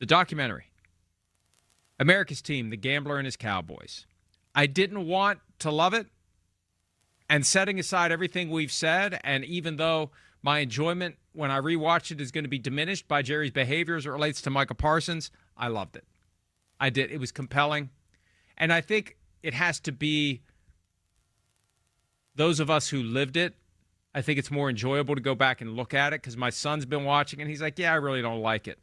The documentary. America's Team, The Gambler and His Cowboys. I didn't want to love it. And setting aside everything we've said, and even though my enjoyment when I rewatch it is going to be diminished by Jerry's behavior as it relates to Micah Parsons, I loved it. I did. It was compelling. And I think it has to be those of us who lived it. I think it's more enjoyable to go back and look at it because my son's been watching and he's like, yeah, I really don't like it.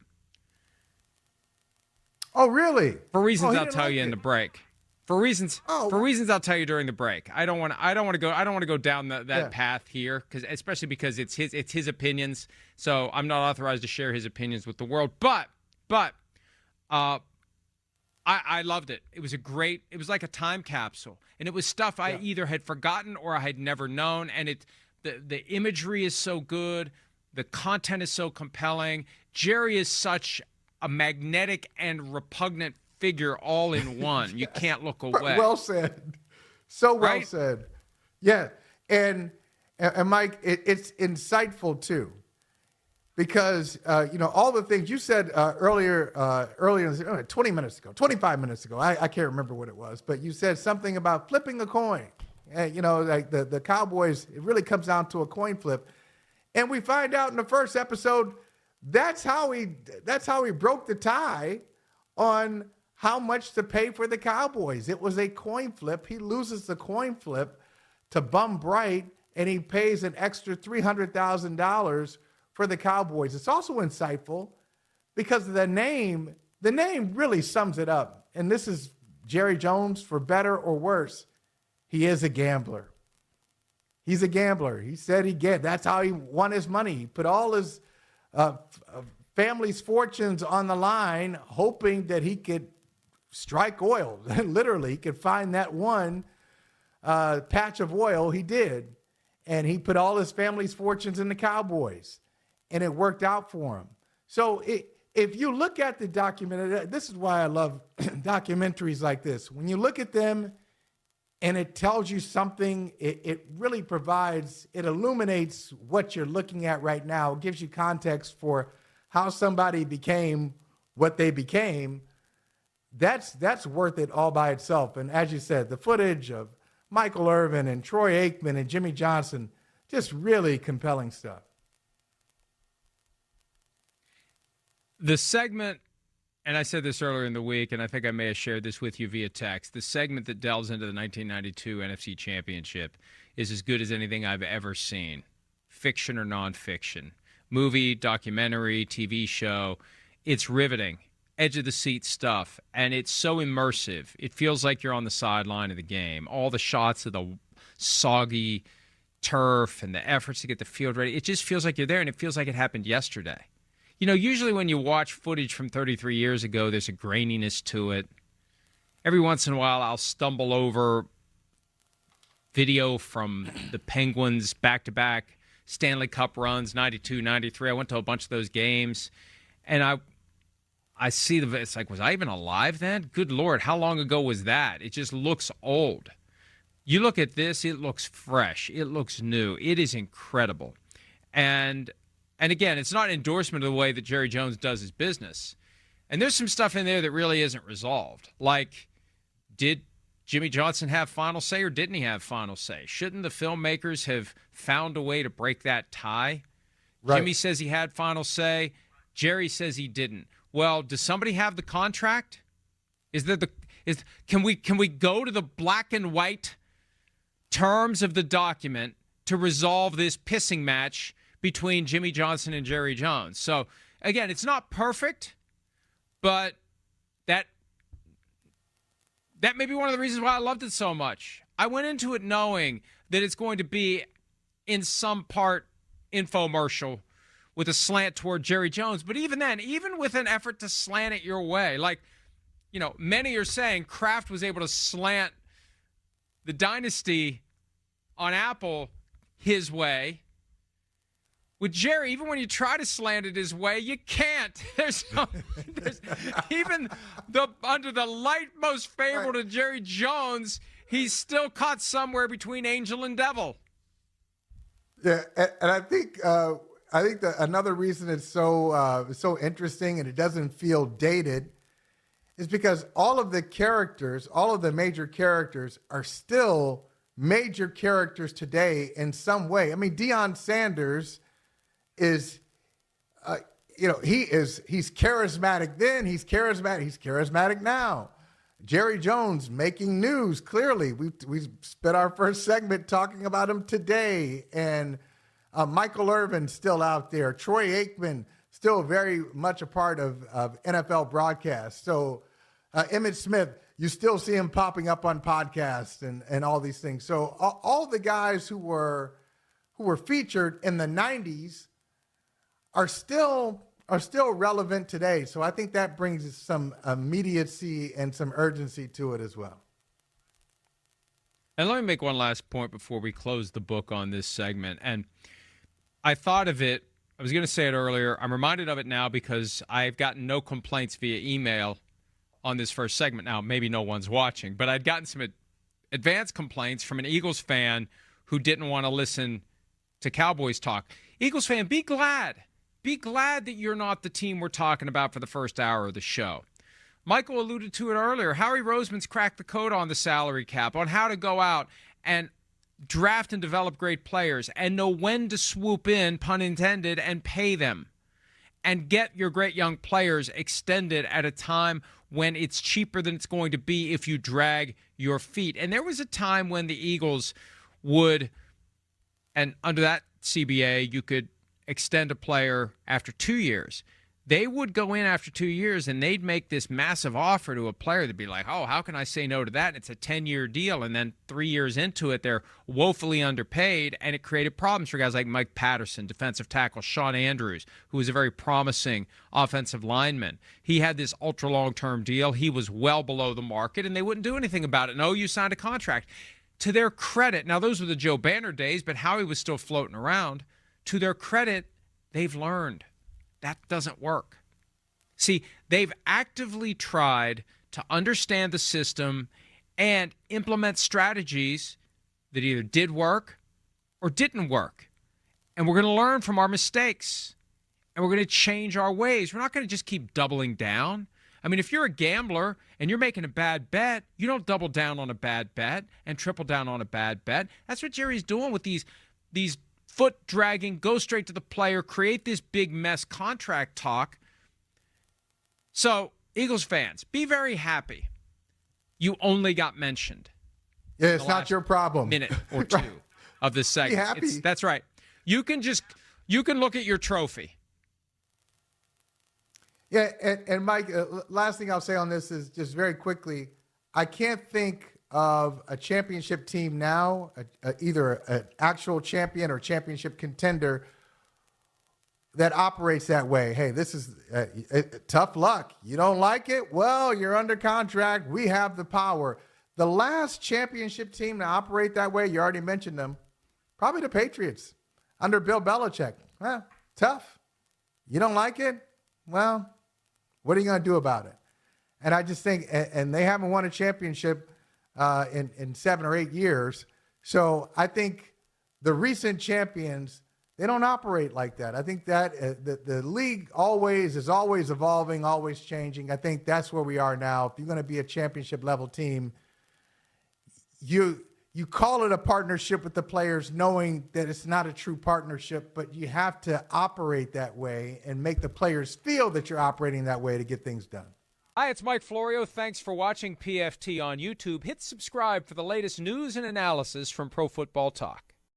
Oh, really? For reasons I'll tell you in the break. For reasons I'll tell you during the break. I don't want to go down that path here especially because it's his opinions. So I'm not authorized to share his opinions with the world. But I loved it. It was like a time capsule, and it was stuff I either had forgotten or I had never known. And the imagery is so good, the content is so compelling. Jerry is such a magnetic and repugnant figure all in one. You can't look away. Well said. So well said. Yeah. And Mike, it's insightful too. Because, all the things you said earlier, 20 minutes ago, 25 minutes ago, I can't remember what it was, but you said something about flipping a coin. Like the Cowboys, it really comes down to a coin flip. And we find out in the first episode, that's how he broke the tie on how much to pay for the Cowboys. It was a coin flip. He loses the coin flip to Bum Bright, and he pays an extra $300,000 for the Cowboys. It's also insightful because the name really sums it up. And this is Jerry Jones, for better or worse. He is a gambler. He's a gambler. He said that's how he won his money. He put all his family's fortunes on the line, hoping that he could strike oil. Literally, he could find that one patch of oil. He did. And he put all his family's fortunes in the Cowboys. And it worked out for him. So if you look at the documentary, this is why I love documentaries like this. When you look at them and it tells you something, it really it illuminates what you're looking at right now. It gives you context for how somebody became what they became. That's worth it all by itself. And as you said, the footage of Michael Irvin and Troy Aikman and Jimmy Johnson, just really compelling stuff. The segment, and I said this earlier in the week, and I think I may have shared this with you via text, the segment that delves into the 1992 NFC Championship is as good as anything I've ever seen, fiction or nonfiction. Movie, documentary, TV show. It's riveting, edge-of-the-seat stuff, and it's so immersive. It feels like you're on the sideline of the game. All the shots of the soggy turf and the efforts to get the field ready, it just feels like you're there, and it feels like it happened yesterday. Usually when you watch footage from 33 years ago, there's a graininess to it. Every once in a while, I'll stumble over video from the Penguins back-to-back Stanley Cup runs, 92, 93. I went to a bunch of those games, and I see it's like, was I even alive then? Good Lord, how long ago was that? It just looks old. You look at this, it looks fresh. It looks new. It is incredible. And again, it's not an endorsement of the way that Jerry Jones does his business. And there's some stuff in there that really isn't resolved. Like, did Jimmy Johnson have final say or didn't he have final say? Shouldn't the filmmakers have found a way to break that tie? Right. Jimmy says he had final say. Jerry says he didn't. Well, does somebody have the contract? Can we go to the black and white terms of the document to resolve this pissing match between Jimmy Johnson and Jerry Jones? So, again, it's not perfect, but that may be one of the reasons why I loved it so much. I went into it knowing that it's going to be, in some part, infomercial with a slant toward Jerry Jones. But even then, even with an effort to slant it your way, like, many are saying Kraft was able to slant the dynasty on Apple his way. With Jerry, even when you try to slant it his way, you can't. There's even under the light most favorable to Jerry Jones, he's still caught somewhere between angel and devil. Yeah, and I think that another reason it's so interesting and it doesn't feel dated is because all of the characters, all of the major characters are still major characters today in some way. I mean, Deion Sanders is, he's charismatic then, he's charismatic now. Jerry Jones making news, clearly. We spent our first segment talking about him today. And Michael Irvin still out there. Troy Aikman still very much a part of NFL broadcasts. So Emmitt Smith, you still see him popping up on podcasts and all these things. So all the guys who were featured in the 90s are still relevant today. So I think that brings some immediacy and some urgency to it as well. And let me make one last point before we close the book on this segment. And I thought of it, I was going to say it earlier. I'm reminded of it now because I've gotten no complaints via email on this first segment. Now, maybe no one's watching, but I'd gotten some advanced complaints from an Eagles fan who didn't want to listen to Cowboys talk. Eagles fan, be glad. Be glad that you're not the team we're talking about for the first hour of the show. Michael alluded to it earlier. Howie Roseman's cracked the code on the salary cap, on how to go out and draft and develop great players and know when to swoop in, pun intended, and pay them and get your great young players extended at a time when it's cheaper than it's going to be if you drag your feet. And there was a time when the Eagles would, and under that CBA, you could extend a player after 2 years. They would go in after 2 years and they'd make this massive offer to a player that'd be like, oh, how can I say no to that? And it's a 10-year deal. And then 3 years into it, they're woefully underpaid. And it created problems for guys like Mike Patterson, defensive tackle, Sean Andrews, who was a very promising offensive lineman. He had this ultra long-term deal. He was well below the market and they wouldn't do anything about it. No, you signed a contract. To their credit, now those were the Joe Banner days, but Howie was still floating around. To their credit, they've learned. That doesn't work. See, they've actively tried to understand the system and implement strategies that either did work or didn't work. And we're going to learn from our mistakes. And we're going to change our ways. We're not going to just keep doubling down. I mean, if you're a gambler and you're making a bad bet, you don't double down on a bad bet and triple down on a bad bet. That's what Jerry's doing with these foot dragging, go straight to the player, create this big mess contract talk. So, Eagles fans, be very happy. You only got mentioned. Yeah, it's not your problem. Minute or two of this segment. Be happy. That's right. You can look at your trophy. Yeah, and Mike, last thing I'll say on this is just very quickly, I can't think of a championship team now, either an actual champion or championship contender that operates that way. Hey, this is tough luck. You don't like it? Well, you're under contract. We have the power. The last championship team to operate that way, you already mentioned them, probably the Patriots under Bill Belichick. Tough. You don't like it? Well, what are you going to do about it? And I just think, and they haven't won a championship in 7 or 8 years. So I think the recent champions, they don't operate like that. I think that the league is always evolving, always changing. I think that's where we are now. If you're going to be a championship level team, you call it a partnership with the players, knowing that it's not a true partnership, but you have to operate that way and make the players feel that you're operating that way to get things done. Hi, it's Mike Florio. Thanks for watching PFT on YouTube. Hit subscribe for the latest news and analysis from Pro Football Talk.